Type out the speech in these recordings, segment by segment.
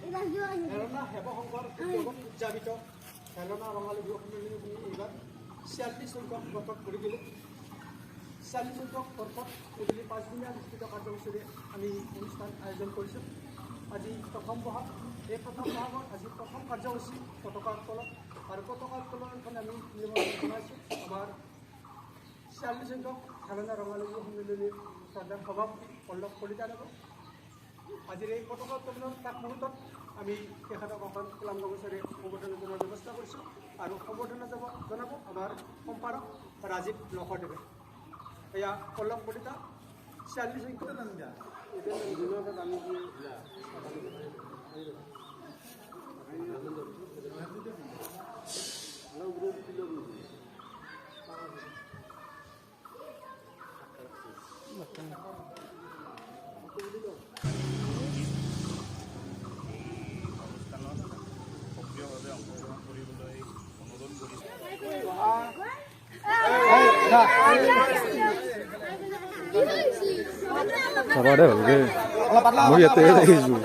Helena হেমশংকৰ উদ্যোগত উদযাপিত Helena Rongali Bihu সন্মিলনী এইবাৰ 46 সংখ্যক বৰ্ষত কৰি দিলোঁ। 40 সংখ্যক বৰ্ষত এইবুলি 5 দিনীয়া বিস্তৃত কাৰ্যসূচীৰে আমি অনুষ্ঠান আয়োজন কৰিছোঁ। আজি প্ৰথম বহাগ, এই প্ৰথম বহাগত আজি প্ৰথম কাৰ্যসূচী পতাকা উত্তোলন আৰু পতাকা উত্তোলনখন আমি নিমন্ত্ৰণ জনাইছোঁ আমাৰ 40 সংখ্যক হেলনা ৰঙালী বিহু সন্মিলনীৰ প্ৰধান সভাপতি পল্লৱ কলিতাদেৱ। আজিৰ এই পতাকা উত্তোলনৰ প্ৰাক মুহূৰ্তত আমি তেখেতক এখন কলাম গামোচাৰে সম্বৰ্ধনা জনোৱাৰ ব্যৱস্থা কৰিছোঁ আৰু সম্বৰ্ধনা জনাব আমাৰ সম্পাদক ৰাজীৱ লহৰদেৱে। এয়া পল্লৱ কলিতা 40 সংখ্যক সক্ৰিয়ভাৱে অংশগ্ৰহণ কৰিবলৈ অনুৰোধ কৰিছোঁ। চাবা দে ভালকে মই ইয়াতে দেখিছোঁ।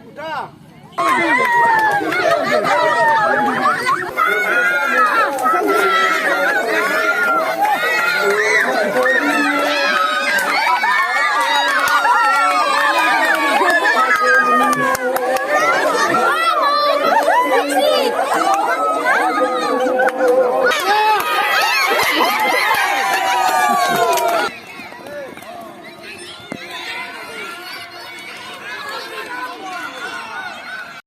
উঠা